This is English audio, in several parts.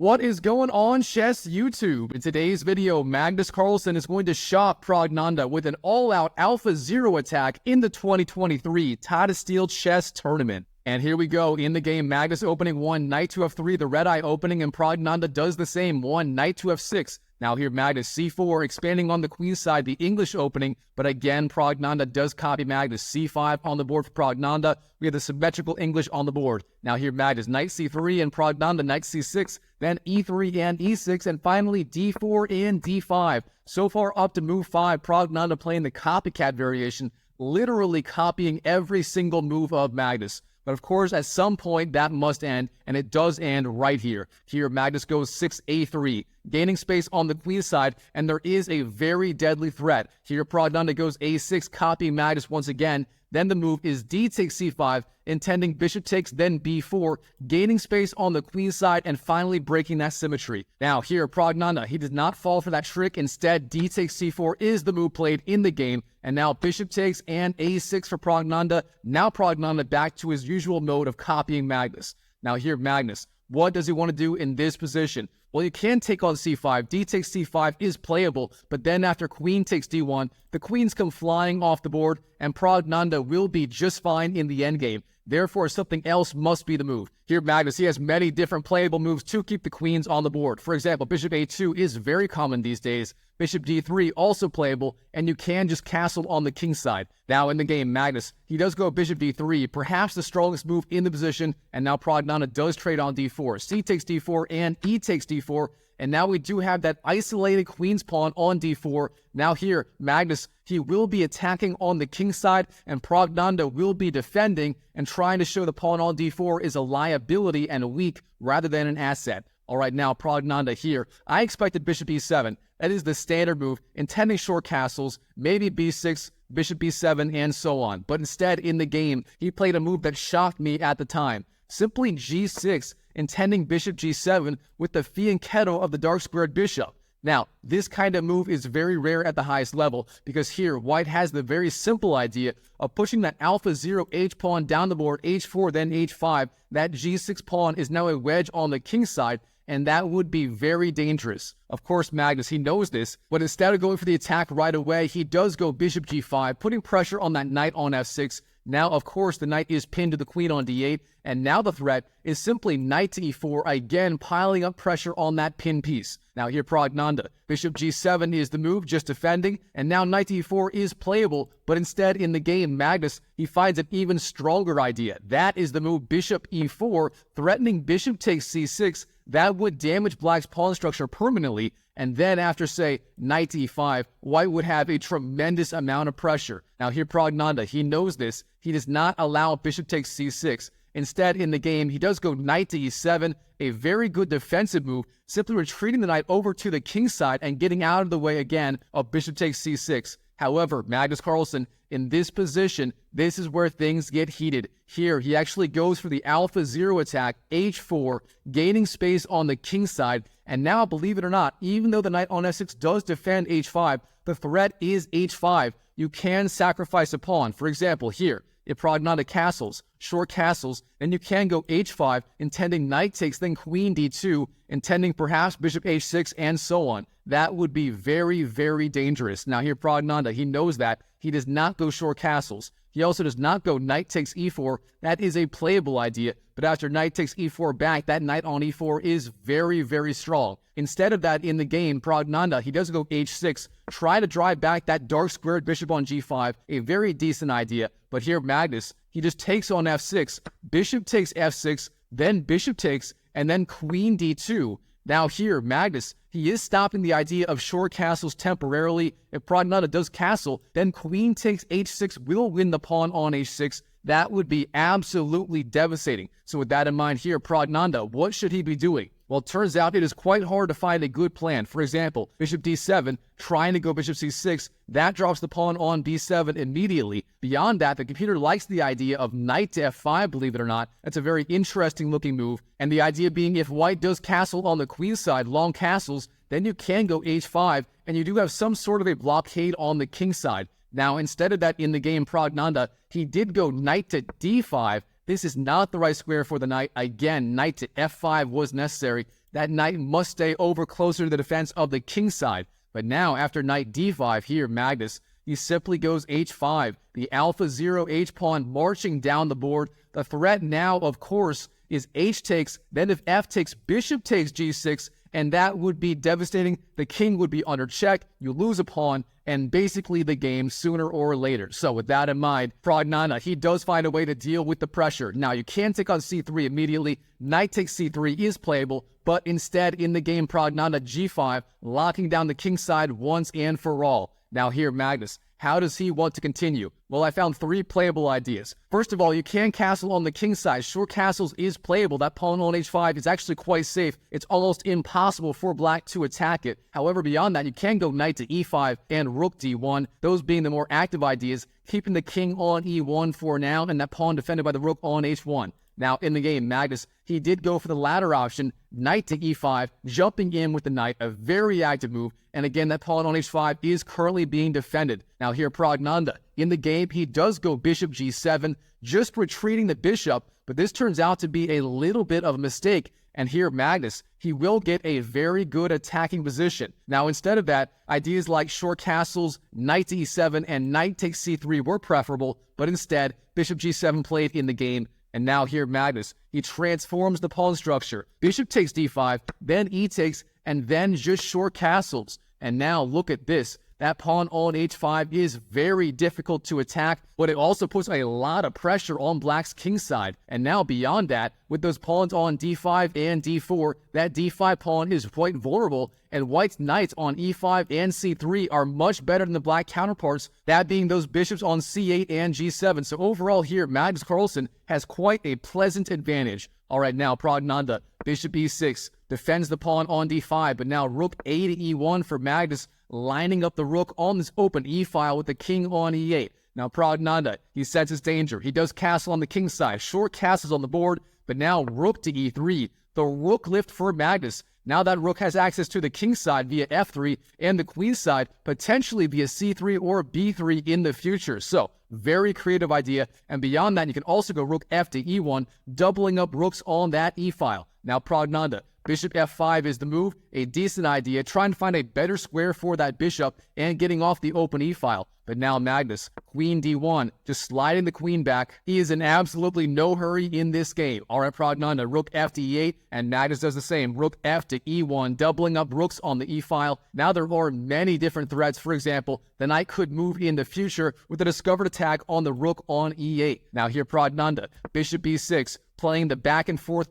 What is going on, chess YouTube? In today's video, Magnus Carlsen is going to shock Praggnanandhaa with an all-out Alpha Zero attack in the 2023 Tata Steel Chess Tournament. And here we go. In the game, Magnus opening 1, knight to f3, the red eye opening, and Praggnanandhaa does the same, 1, knight to f6. Now here, Magnus c4, expanding on the Queenside, the English opening, but again, Praggnanandhaa does copy Magnus. c5 on the board for Praggnanandhaa. We have the symmetrical English on the board. Now here, Magnus, knight c3 and Praggnanandhaa, knight c6, then e3 and e6, and finally d4 and d5. So far up to move 5, Praggnanandhaa playing the copycat variation, literally copying every single move of Magnus. But of course, at some point, that must end, and it does end right here. Here, Magnus goes 6a3, gaining space on the Queenside, and there is a very deadly threat. Here, Praggnanandhaa goes a6, copying Magnus once again. Then the move is d takes c5, intending bishop takes, then b4, gaining space on the Queenside, and finally breaking that symmetry. Now here, Praggnanandhaa, he does not fall for that trick. Instead, d takes c4 is the move played in the game. And now bishop takes and a6 for Praggnanandhaa. Now Praggnanandhaa back to his usual mode of copying Magnus. Now here, Magnus, what does he want to do in this position? Well, you can take on c5. D takes c5 is playable, but then after queen takes d1, the queens come flying off the board, and Praggnanandhaa will be just fine in the endgame. Therefore, something else must be the move. Here, Magnus, he has many different playable moves to keep the queens on the board. For example, bishop a2 is very common these days. Bishop d3 also playable, and you can just castle on the king side. Now in the game, Magnus, he does go bishop d3, perhaps the strongest move in the position, and now Praggnanandhaa does trade on d4. C takes d4 and e takes d4, and now we do have that isolated queen's pawn on d4. Now here, Magnus, he will be attacking on the king side, and Praggnanandhaa will be defending and trying to show the pawn on d4 is a liability and weak rather than an asset. All right, now Praggnanandhaa here. I expected bishop e7. That is the standard move, intending short castles, maybe b6, bishop b7, and so on. But instead, in the game, he played a move that shocked me at the time. Simply g6, intending bishop g7 with the fianchetto of the dark squared bishop. Now, this kind of move is very rare at the highest level, because here, white has the very simple idea of pushing that alpha 0 h-pawn down the board, h4, then h5. That g6 pawn is now a wedge on the king side, and that would be very dangerous. Of course, Magnus, he knows this, but instead of going for the attack right away, he does go bishop g5, putting pressure on that knight on f6. Now, of course, the knight is pinned to the queen on d8, and now the threat is simply knight to e4, again piling up pressure on that pin piece. Now here, Praggnanandhaa, bishop g7 is the move, just defending, and now knight to e4 is playable, but instead in the game, Magnus, he finds an even stronger idea. That is the move bishop e4, threatening bishop takes c6. That would damage black's pawn structure permanently, and then after, say, knight to e5, white would have a tremendous amount of pressure. Now here, Praggnanandhaa, he knows this. He does not allow bishop takes c6. Instead, in the game, he does go knight to e7, a very good defensive move, simply retreating the knight over to the king side and getting out of the way again of bishop takes c6. However, Magnus Carlsen, in this position, this is where things get heated. Here, he actually goes for the alpha 0 attack, h4, gaining space on the king side. And now, believe it or not, even though the knight on f6 does defend h5, the threat is h5. You can sacrifice a pawn. For example, here, if Praggnanandhaa castles, short castles, then you can go h5, intending knight takes, then queen d2, intending perhaps bishop h6, and so on. That would be very, very dangerous. Now here, Praggnanandhaa, he knows that. He does not go short castles. He also does not go knight takes e4. That is a playable idea, but after knight takes e4 back, that knight on e4 is very, very strong. Instead of that, in the game, Praggnanandhaa, he does go h6, try to drive back that dark squared bishop on g5, a very decent idea. But here, Magnus, he just takes on f6, bishop takes f6, then bishop takes, and then queen d2. Now here, Magnus, he is stopping the idea of short castles temporarily. If Praggnanandhaa does castle, then queen takes h6 will win the pawn on h6. That would be absolutely devastating. So with that in mind here, Praggnanandhaa, what should he be doing? Well, it turns out it is quite hard to find a good plan. For example, bishop d7, trying to go bishop c6, that drops the pawn on b7 immediately. Beyond that, the computer likes the idea of knight to f5, believe it or not. That's a very interesting looking move. And the idea being if white does castle on the queen side, long castles, then you can go h5, and you do have some sort of a blockade on the king side. Now, instead of that in the game, Praggnanandhaa, he did go knight to d5. This is not the right square for the knight. Again, knight to f5 was necessary. that knight must stay over closer to the defense of the kingside. But now, after knight d5 here, Magnus, he simply goes h5. The alpha 0 h-pawn marching down the board. The threat now, of course, is h takes, then if f takes, bishop takes g6, and that would be devastating. The king would be under check, you lose a pawn, and basically the game sooner or later. So with that in mind, Praggnanandhaa, he does find a way to deal with the pressure. Now, you can take on c3 immediately. Knight takes c3 is playable, but instead in the game, Praggnanandhaa g5, locking down the kingside once and for all. Now here, Magnus, how does he want to continue? Well, I found 3 playable ideas. First of all, you can castle on the king side. Short castles is playable. That pawn on h5 is actually quite safe. It's almost impossible for black to attack it. However, beyond that, you can go knight to e5 and rook d1, those being the more active ideas, keeping the king on e1 for now, and that pawn defended by the rook on h1. Now, in the game, Magnus, he did go for the latter option, knight to e5, jumping in with the knight, a very active move. And again, that pawn on h5 is currently being defended. Now here, Praggnanandhaa, in the game, he does go bishop g7, just retreating the bishop, but this turns out to be a little bit of a mistake. And here, Magnus, he will get a very good attacking position. Now, instead of that, ideas like short castles, knight to e7, and knight takes c3 were preferable, but instead, bishop g7 played in the game. And now here, Magnus, he transforms the pawn structure. Bishop takes d5, then e takes, and then just short castles. And now look at this. That pawn on h5 is very difficult to attack, but it also puts a lot of pressure on black's kingside. And now beyond that, with those pawns on d5 and d4, that d5 pawn is quite vulnerable, and white's knights on e5 and c3 are much better than the black counterparts, that being those bishops on c8 and g7. So overall here, Magnus Carlsen has quite a pleasant advantage. All right, now Praggnanandhaa, bishop e6, defends the pawn on d5, but now rook a to e1 for Magnus, lining up the rook on this open e-file with the king on e8. Now Praggnanandhaa, he senses danger. He does castle on the king side. Short castles on the board, but now rook to e3. The rook lift for Magnus. Now that rook has access to the king side via f3 and the queen side potentially via c3 or b3 in the future. So, very creative idea. And beyond that, you can also go rook f to e1, doubling up rooks on that e-file. Now Praggnanandhaa, bishop f5 is the move, a decent idea, trying to find a better square for that bishop and getting off the open e-file. But now Magnus, queen d1, just sliding the queen back. He is in absolutely no hurry in this game. All right, Praggnanandhaa, rook f to e8, and Magnus does the same, rook f to e1, doubling up rooks on the e-file. Now there are many different threats. For example, the knight could move in the future with a discovered attack on the rook on e8. Now here, Praggnanandhaa, bishop b6, playing the back and forth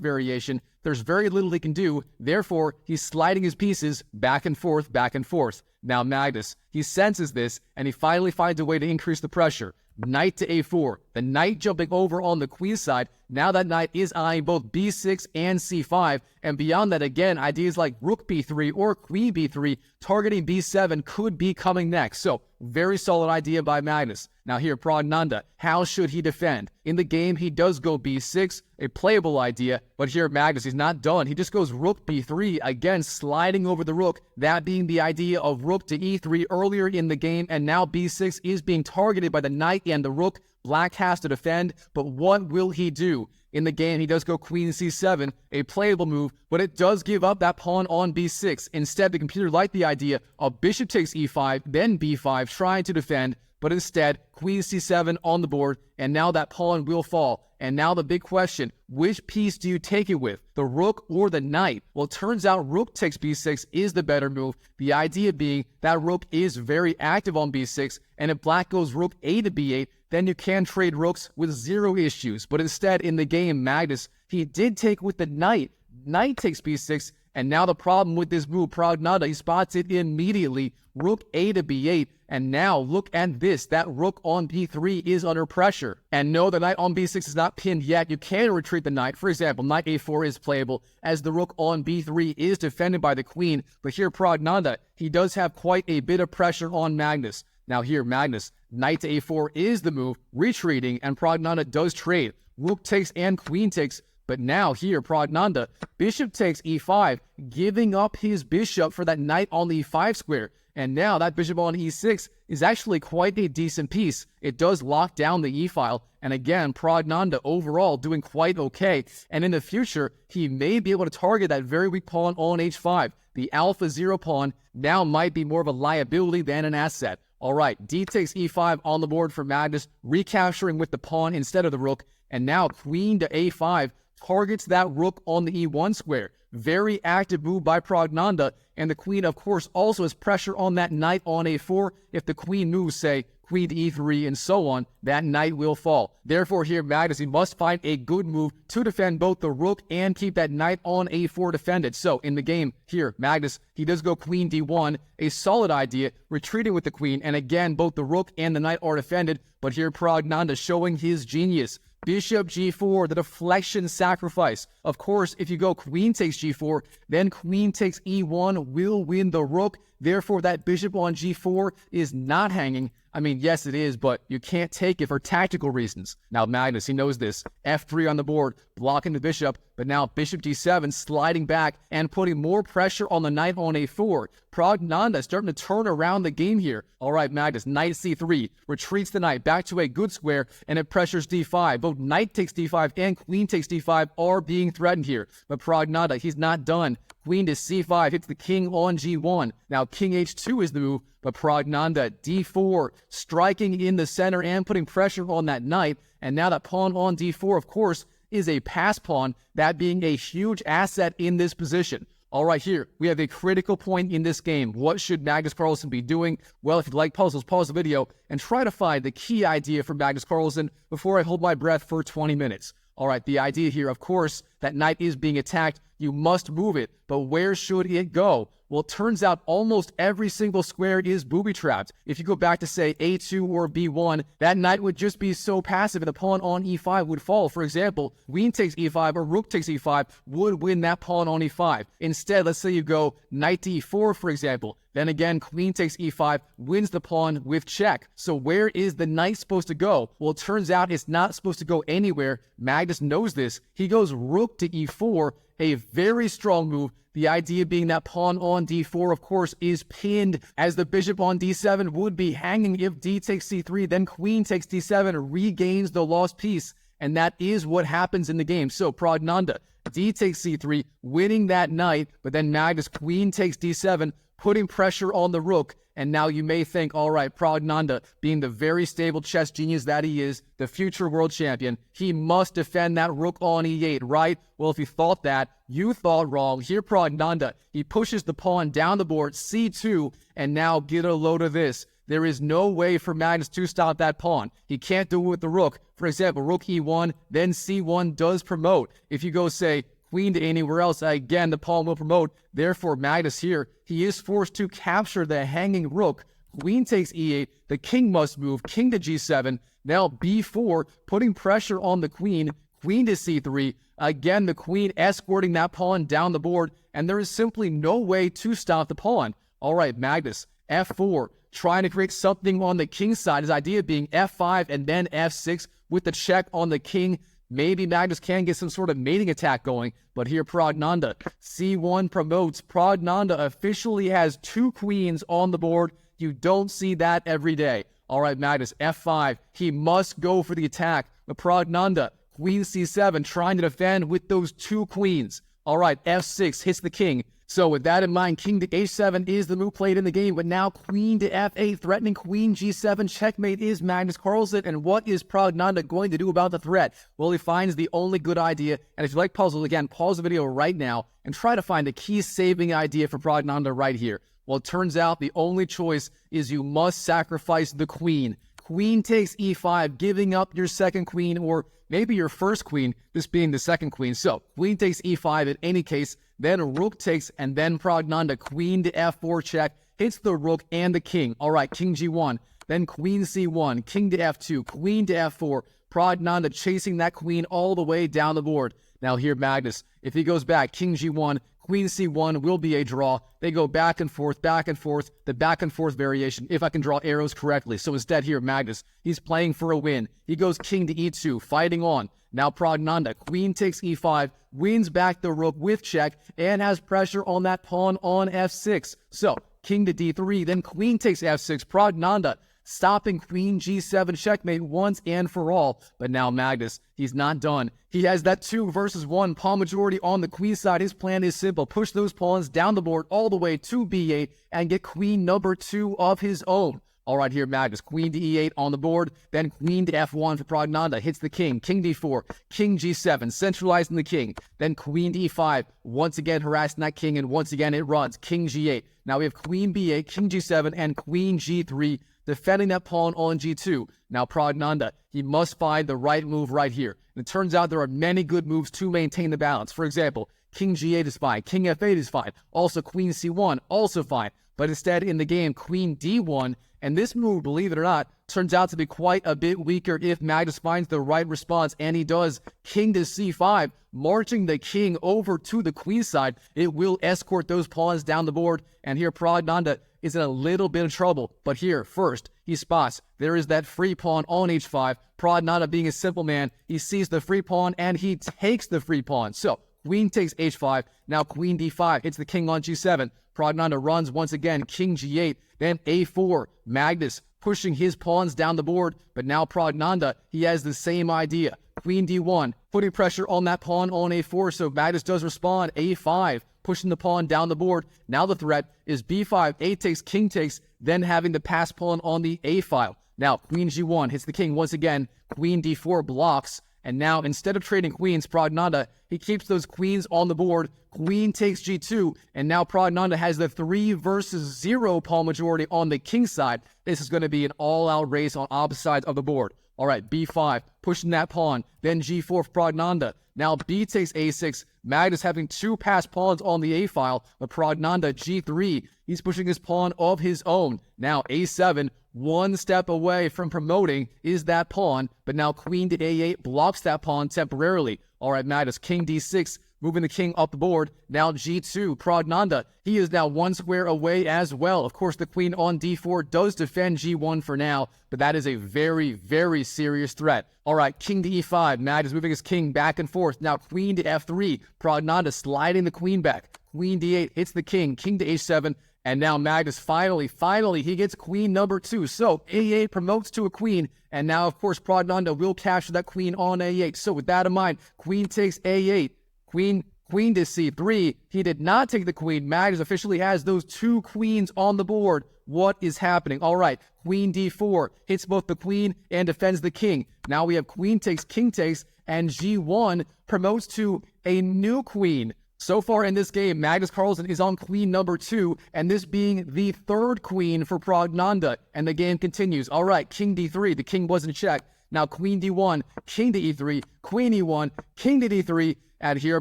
variation. There's very little he can do, therefore he's sliding his pieces back and forth, back and forth. Now Magnus, he senses this, and he finally finds a way to increase the pressure. Knight to a4, the knight jumping over on the queen side. Now that knight is eyeing both b6 and c5, and beyond that, again, ideas like rook b3 or queen b3 targeting b7 could be coming next. So, very solid idea by Magnus. Now here, Praggnanandhaa, how should he defend? In the game, he does go b6, a playable idea, but here Magnus, he's not done. He just goes rook b3, again sliding over the rook, that being the idea of rook to e3 earlier in the game, and now b6 is being targeted by the knight and the rook. Black has to defend, but what will he do? In the game, he does go queen c7, a playable move, but it does give up that pawn on b6. Instead, the computer liked the idea of bishop takes e5, then b5, trying to defend, but instead, queen c7 on the board, and now that pawn will fall. And now the big question, which piece do you take it with, the rook or the knight? Well, it turns out rook takes b6 is the better move, the idea being that rook is very active on b6, and if black goes rook a to b8, then you can trade rooks with zero issues. But instead, in the game, Magnus, he did take with the knight. Knight takes b6, and now the problem with this move, Praggnanandhaa, he spots it immediately. Rook a to b8, and now look at this. That rook on b3 is under pressure. And no, the knight on b6 is not pinned yet. You can retreat the knight. For example, knight a4 is playable, as the rook on b3 is defended by the queen. But here, Praggnanandhaa, he does have quite a bit of pressure on Magnus. Now here, Magnus, knight to a4 is the move, retreating, and Praggnanandhaa does trade. Rook takes and queen takes, But now here, Praggnanandhaa, bishop takes e5, giving up his bishop for that knight on the e5 square. And now that bishop on e6 is actually quite a decent piece. It does lock down the e-file. And again, Praggnanandhaa overall doing quite okay. And in the future, he may be able to target that very weak pawn on h5. The alpha 0 pawn now might be more of a liability than an asset. All right, d takes e5 on the board for Magnus, recapturing with the pawn instead of the rook. And now queen to a5 targets that rook on the e1 square. Very active move by Praggnanandhaa, and the queen, of course, also has pressure on that knight on a4. If the queen moves, say, queen to e3 and so on, that knight will fall. Therefore, here, Magnus, he must find a good move to defend both the rook and keep that knight on a4 defended. So, in the game, here, Magnus, he does go queen d1, a solid idea, retreating with the queen, and again, both the rook and the knight are defended, but here, Praggnanandhaa showing his genius. Bishop g4, the deflection sacrifice. Of course, if you go queen takes g4, then queen takes e1 will win the rook. Therefore, that bishop on g4 is not hanging. I mean, yes, it is, but you can't take it for tactical reasons. Now, Magnus, he knows this. f3 on the board, blocking the bishop, but now bishop d7 sliding back and putting more pressure on the knight on a4. Praggnanandhaa starting to turn around the game here. All right, Magnus, knight c3, retreats the knight back to a good square, and it pressures d5. Both knight takes d5 and queen takes d5 are being threatened here. But Praggnanandhaa, he's not done. Queen to c5 hits the king on g1. Now king h2 is the move, but Praggnanandhaa d4, striking in the center and putting pressure on that knight. And now that pawn on d4, of course, is a pass pawn, that being a huge asset in this position. All right, here, we have a critical point in this game. What should Magnus Carlsen be doing? Well, if you like puzzles, pause the video and try to find the key idea for Magnus Carlsen before I hold my breath for 20 minutes. All right, the idea here, of course, that knight is being attacked. You must move it, but where should it go? Well, it turns out almost every single square is booby-trapped. If you go back to, say, a2 or b1, that knight would just be so passive and the pawn on e5 would fall. For example, queen takes e5 or rook takes e5 would win that pawn on e5. Instead, let's say you go knight to e4, for example. Then again, queen takes e5, wins the pawn with check. So where is the knight supposed to go? Well, it turns out it's not supposed to go anywhere. Magnus knows this. He goes rook to e4, a very strong move. The idea being that pawn on d4, of course, is pinned, as the bishop on d7 would be hanging if d takes c3, then queen takes d7, regains the lost piece. And that is what happens in the game. So Praggnanandhaa, d takes c3, winning that knight, but then Magnus, queen takes d7, putting pressure on the rook. And now you may think, all right, Praggnanandhaa, being the very stable chess genius that he is, the future world champion, he must defend that rook on e8, right? Well, if you thought that, you thought wrong. Here, Praggnanandhaa, he pushes the pawn down the board, c2, and now get a load of this. There is no way for Magnus to stop that pawn. He can't do it with the rook. For example, rook e1, then c1 does promote. If you go, say, queen to anywhere else, again, the pawn will promote. Therefore, Magnus here, he is forced to capture the hanging rook. Queen takes e8, the king must move, king to g7, now b4, putting pressure on the queen, queen to c3, again, the queen escorting that pawn down the board, and there is simply no way to stop the pawn. All right, Magnus, f4, trying to create something on the king side, his idea being f5 and then f6 with the check on the king. Maybe Magnus can get some sort of mating attack going, but here Praggnanandhaa, c1 promotes. Praggnanandhaa officially has two queens on the board. You don't see that every day. All right, Magnus, f5. He must go for the attack. But Praggnanandhaa, queen c7, trying to defend with those two queens. All right, f6 hits the king. So with that in mind, king to h7 is the move played in the game, but now queen to f8, threatening queen g7. Checkmate is Magnus Carlsen, and what is Praggnanandhaa going to do about the threat? Well, he finds the only good idea, and if you like puzzles, again, pause the video right now and try to find a key saving idea for Praggnanandhaa right here. Well, it turns out the only choice is you must sacrifice the queen. Queen takes e5, giving up your second queen, or maybe your first queen, this being the second queen. So, queen takes e5 in any case, then rook takes, and then Praggnanandhaa, queen to f4 check, hits the rook and the king. All right, king g1, then queen c1, king to f2, queen to f4, Praggnanandhaa chasing that queen all the way down the board. Now here, Magnus, if he goes back, king g1, queen c1 will be a draw. They go back and forth, the back and forth variation, if I can draw arrows correctly. So instead here, Magnus, he's playing for a win. He goes king to e2, fighting on. Now Praggnanandhaa, queen takes e5, wins back the rook with check, and has pressure on that pawn on f6. So, king to d3, then queen takes f6. Praggnanandhaa stopping queen g7 checkmate once and for all. But now Magnus, he's not done. He has that 2 versus 1 pawn majority on the queenside. His plan is simple. Push those pawns down the board all the way to b8 and get queen number 2 of his own. All right, here Magnus, queen to e8 on the board, then queen to f1 for Praggnanandhaa, hits the king d4, king g7, centralizing the king, then queen to e5, once again harassing that king, and once again it runs, king g8. Now we have queen b8, king g7, and queen g3, defending that pawn on g2. Now Praggnanandhaa, he must find the right move right here. And it turns out there are many good moves to maintain the balance. For example, king g8 is fine, king f8 is fine, also queen c1, also fine. But instead in the game, queen d1, and this move, believe it or not, turns out to be quite a bit weaker if Magnus finds the right response, and he does. King to c5, marching the king over to the queenside. It will escort those pawns down the board, and here Praggnanandhaa is in a little bit of trouble. But here, first, he spots there is that free pawn on h5. Praggnanandhaa, being a simple man, he sees the free pawn, and he takes the free pawn. So, queen takes h5, now queen d5, hits the king on g7. Praggnanandhaa runs once again, king g8, then a4. Magnus pushing his pawns down the board, but now Praggnanandhaa, he has the same idea. Queen d1, putting pressure on that pawn on a4, so Magnus does respond, a5, pushing the pawn down the board. Now the threat is b5, a takes, king takes, then having the pass pawn on the a file. Now queen g1 hits the king once again, queen d4 blocks, and now instead of trading queens, Praggnanandhaa, he keeps those queens on the board. Queen takes g2, and now Praggnanandhaa has the 3 versus 0 pawn majority on the king side. This is going to be an all-out race on opposite sides of the board. All right, b5, pushing that pawn, then g4 for Praggnanandhaa. Now b takes a6, Magnus having 2 passed pawns on the a file, but Praggnanandhaa g3, he's pushing his pawn of his own. Now a7, one step away from promoting is that pawn, but now queen to a8 blocks that pawn temporarily. All right, Magnus, king d6, moving the king up the board. Now g2, Praggnanandhaa, he is now 1 square away as well. Of course, the queen on d4 does defend g1 for now, but that is a very, very serious threat. All right, king to e5, Magnus moving his king back and forth. Now queen to f3, Praggnanandhaa sliding the queen back. Queen d8 hits the king to h7, and now Magnus finally, he gets queen number 2. So a8 promotes to a queen, and now, of course, Praggnanandhaa will capture that queen on a8. So with that in mind, queen takes a8, queen to c3. He did not take the queen. Magnus officially has those 2 queens on the board. What is happening? All right, queen d4 hits both the queen and defends the king. Now we have queen takes, king takes, and g1 promotes to a new queen. So far in this game, Magnus Carlsen is on queen number 2, and this being the 3rd queen for Praggnanandhaa, and the game continues. All right, king d3, the king was in check. Now queen d1, king to e3, queen e1, king to d3, and here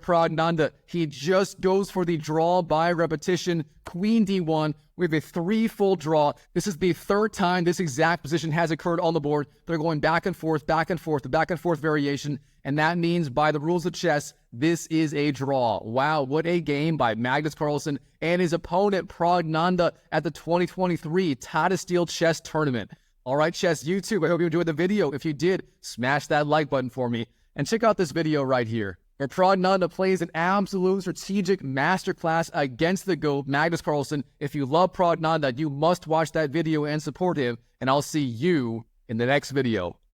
Praggnanandhaa, he just goes for the draw by repetition. Queen d1 with a 3 full draw. This is the 3rd time this exact position has occurred on the board. They're going back and forth, the back and forth variation, and that means by the rules of chess, this is a draw. Wow, what a game by Magnus Carlsen and his opponent Praggnanandhaa at the 2023 Tata Steel Chess Tournament. All right, Chess YouTube, I hope you enjoyed the video. If you did, smash that like button for me, and check out this video right here, where Praggnanandhaa plays an absolute strategic masterclass against the GOAT, Magnus Carlsen. If you love Praggnanandhaa, you must watch that video and support him, and I'll see you in the next video.